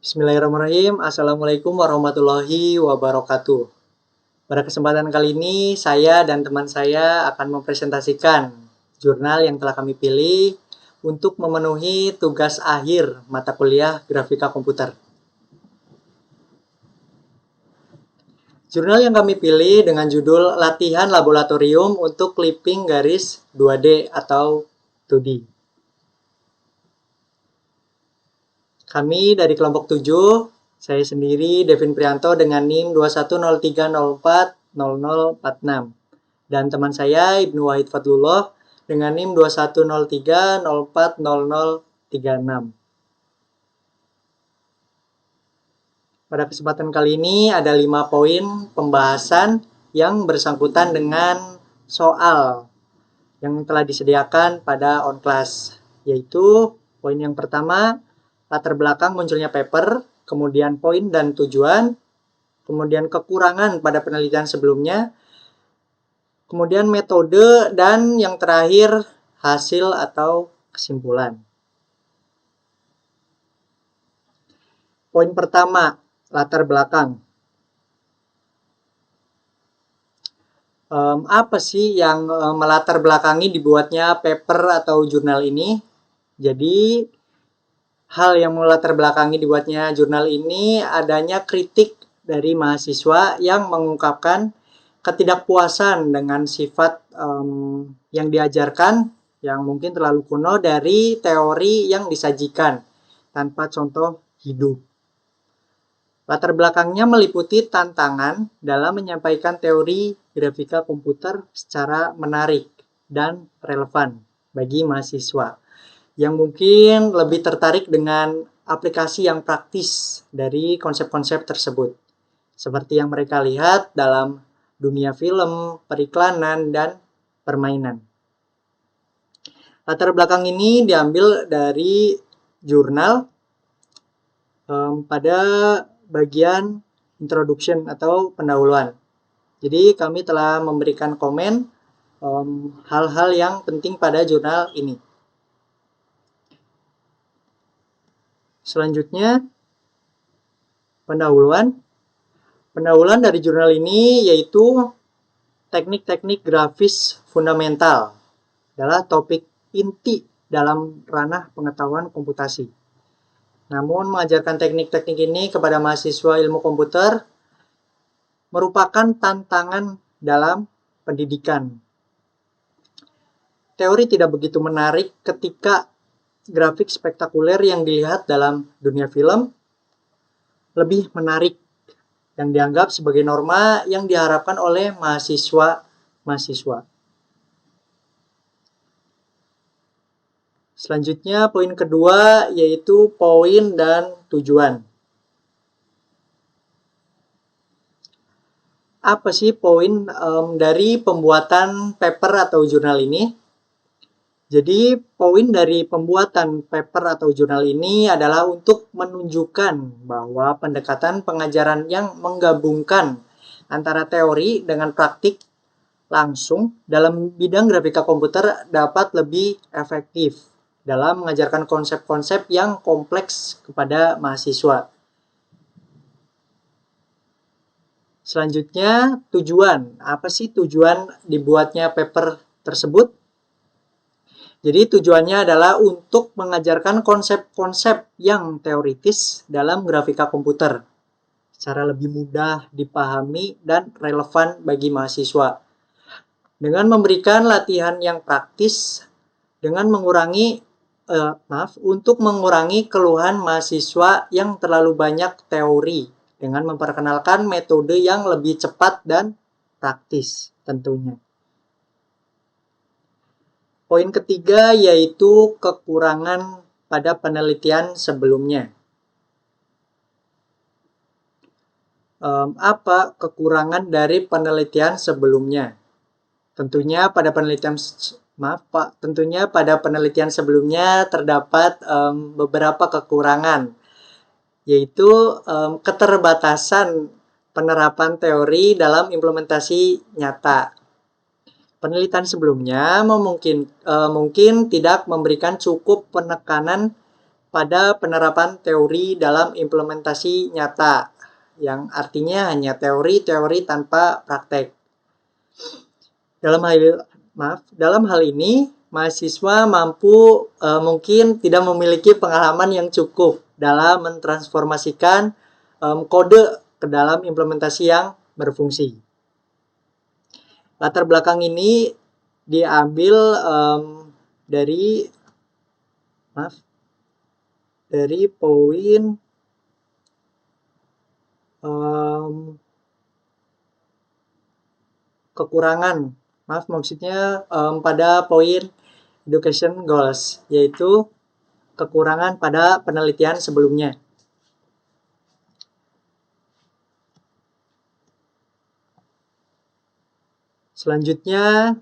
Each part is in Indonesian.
Bismillahirrahmanirrahim. Assalamualaikum warahmatullahi wabarakatuh. Pada kesempatan kali ini, saya dan teman saya akan mempresentasikan jurnal yang telah kami pilih untuk memenuhi tugas akhir mata kuliah grafika komputer. Jurnal yang kami pilih dengan judul Latihan Laboratorium untuk Clipping Garis 2D atau 2D. Kami dari kelompok 7, saya sendiri Devin Prianto dengan NIM 2103040046 dan teman saya Ibnu Wahid Fadlullah dengan NIM 2103040036. Pada kesempatan kali ini ada 5 poin pembahasan yang bersangkutan dengan soal yang telah disediakan pada on class, yaitu poin yang pertama, latar belakang munculnya paper, kemudian poin dan tujuan, kemudian kekurangan pada penelitian sebelumnya, kemudian metode, dan yang terakhir hasil atau kesimpulan. Poin pertama, latar belakang. Apa sih yang melatar belakangi dibuatnya paper atau jurnal ini? Jadi, hal yang melatar belakangi dibuatnya jurnal ini adanya kritik dari mahasiswa yang mengungkapkan ketidakpuasan dengan sifat yang diajarkan yang mungkin terlalu kuno dari teori yang disajikan tanpa contoh hidup. Latar belakangnya meliputi tantangan dalam menyampaikan teori grafika komputer secara menarik dan relevan bagi mahasiswa yang mungkin lebih tertarik dengan aplikasi yang praktis dari konsep-konsep tersebut, seperti yang mereka lihat dalam dunia film, periklanan, dan permainan. Latar belakang ini diambil dari jurnal pada bagian introduction atau pendahuluan. Jadi kami telah memberikan komen hal-hal yang penting pada jurnal ini. Selanjutnya, pendahuluan. Pendahuluan dari jurnal ini yaitu teknik-teknik grafis fundamental adalah topik inti dalam ranah pengetahuan komputasi. Namun, mengajarkan teknik-teknik ini kepada mahasiswa ilmu komputer merupakan tantangan dalam pendidikan. Teori tidak begitu menarik ketika grafik spektakuler yang dilihat dalam dunia film lebih menarik yang dianggap sebagai norma yang diharapkan oleh mahasiswa. Selanjutnya poin kedua yaitu poin dan tujuan. Apa sih poin dari pembuatan paper atau jurnal ini? Jadi poin dari pembuatan paper atau jurnal ini adalah untuk menunjukkan bahwa pendekatan pengajaran yang menggabungkan antara teori dengan praktik langsung dalam bidang grafika komputer dapat lebih efektif dalam mengajarkan konsep-konsep yang kompleks kepada mahasiswa. Selanjutnya, tujuan. Apa sih tujuan dibuatnya paper tersebut? Jadi tujuannya adalah untuk mengajarkan konsep-konsep yang teoritis dalam grafika komputer secara lebih mudah dipahami dan relevan bagi mahasiswa. Dengan memberikan latihan yang praktis dengan untuk mengurangi keluhan mahasiswa yang terlalu banyak teori dengan memperkenalkan metode yang lebih cepat dan praktis tentunya. Poin ketiga yaitu kekurangan pada penelitian sebelumnya. Apa kekurangan dari penelitian sebelumnya? Tentunya pada penelitian sebelumnya terdapat beberapa kekurangan, yaitu keterbatasan penerapan teori dalam implementasi nyata. Penelitian sebelumnya mungkin tidak memberikan cukup penekanan pada penerapan teori dalam implementasi nyata, yang artinya hanya teori-teori tanpa praktek. Dalam hal ini, mahasiswa mampu mungkin tidak memiliki pengalaman yang cukup dalam mentransformasikan kode ke dalam implementasi yang berfungsi. Latar belakang ini diambil dari poin kekurangan. Maksudnya pada poin education goals, yaitu kekurangan pada penelitian sebelumnya. Selanjutnya,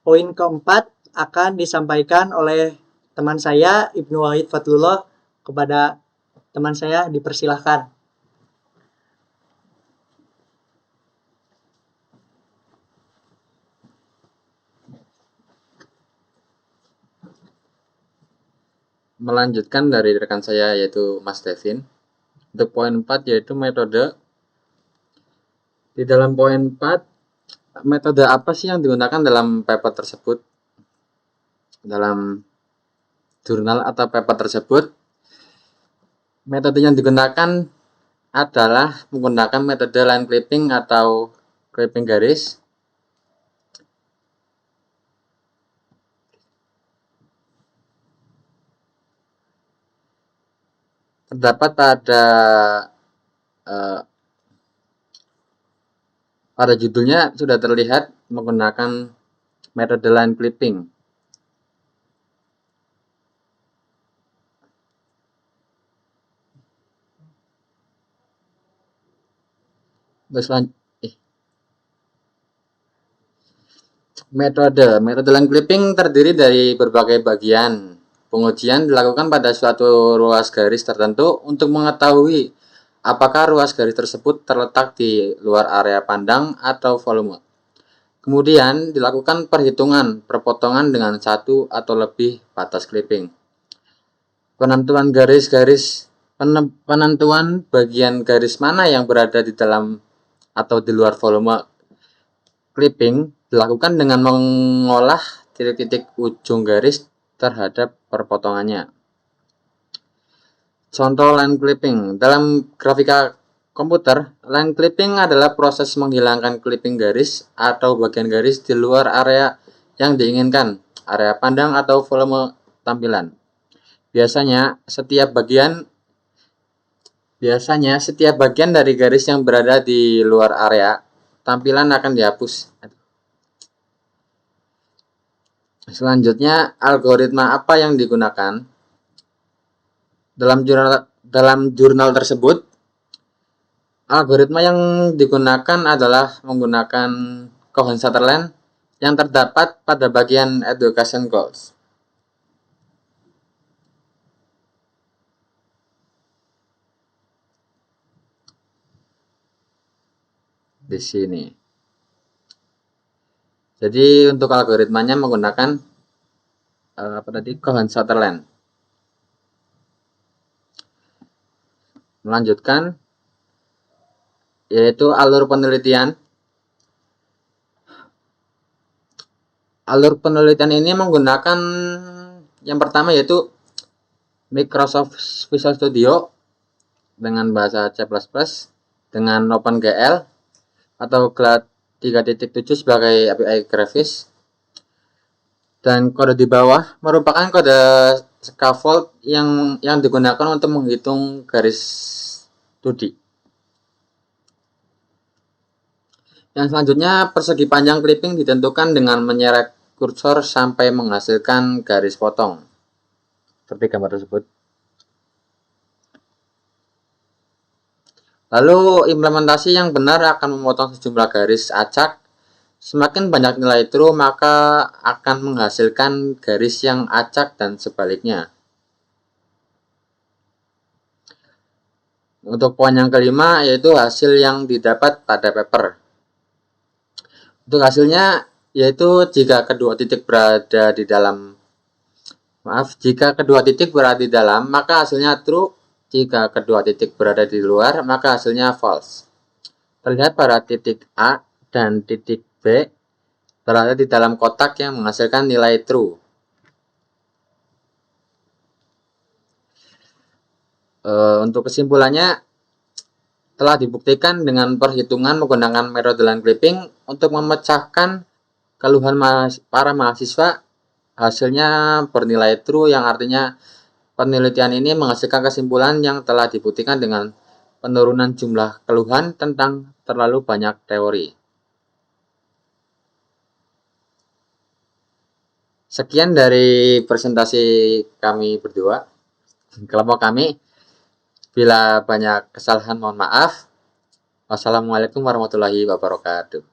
poin keempat akan disampaikan oleh teman saya, Ibnu Wahid Fatlullah. Kepada teman saya, dipersilahkan. Melanjutkan dari rekan saya yaitu Mas Devin. Untuk poin 4 yaitu metode. Di dalam poin 4, metode apa sih yang digunakan dalam paper tersebut? Dalam jurnal atau paper tersebut, metode yang digunakan adalah menggunakan metode line clipping atau clipping garis. Terdapat pada judulnya sudah terlihat menggunakan metode line clipping. Metode line clipping terdiri dari berbagai bagian. Pengujian dilakukan pada suatu ruas garis tertentu untuk mengetahui apakah ruas garis tersebut terletak di luar area pandang atau volume. Kemudian dilakukan perhitungan perpotongan dengan satu atau lebih batas clipping. Penentuan penentuan bagian garis mana yang berada di dalam atau di luar volume clipping dilakukan dengan mengolah titik-titik ujung garis terhadap perpotongannya. Contoh line clipping. Dalam grafika komputer, line clipping adalah proses menghilangkan clipping garis atau bagian garis di luar area yang diinginkan, area pandang atau volume tampilan. Biasanya setiap bagian dari garis yang berada di luar area tampilan akan dihapus. Selanjutnya, algoritma apa yang digunakan? Dalam jurnal tersebut, algoritma yang digunakan adalah menggunakan Cohen-Sutherland yang terdapat pada bagian education goals. Di sini. Jadi untuk algoritmanya menggunakan Cohen-Sutherland. Melanjutkan yaitu alur penelitian. Alur penelitian ini menggunakan yang pertama yaitu Microsoft Visual Studio dengan bahasa C++, dengan OpenGL atau GLAD 3.7 sebagai API grafis, dan kode di bawah merupakan kode scaffold yang digunakan untuk menghitung garis 2D. Yang selanjutnya, persegi panjang clipping ditentukan dengan menyeret kursor sampai menghasilkan garis potong seperti gambar tersebut. Lalu implementasi yang benar akan memotong sejumlah garis acak. Semakin banyak nilai true, maka akan menghasilkan garis yang acak dan sebaliknya. Untuk poin yang kelima yaitu hasil yang didapat pada paper. Untuk hasilnya yaitu jika kedua titik berada di dalam Maaf, jika kedua titik berada di dalam, maka hasilnya true. Jika kedua titik berada di luar, maka hasilnya false. Terlihat pada titik A dan titik B berada di dalam kotak yang menghasilkan nilai true. Untuk kesimpulannya, telah dibuktikan dengan perhitungan menggunakan metode line clipping untuk memecahkan keluhan para mahasiswa, hasilnya bernilai true, yang artinya penelitian ini menghasilkan kesimpulan yang telah dibuktikan dengan penurunan jumlah keluhan tentang terlalu banyak teori. Sekian dari presentasi kami berdua, kelompok kami. Bila banyak kesalahan mohon maaf. Wassalamualaikum warahmatullahi wabarakatuh.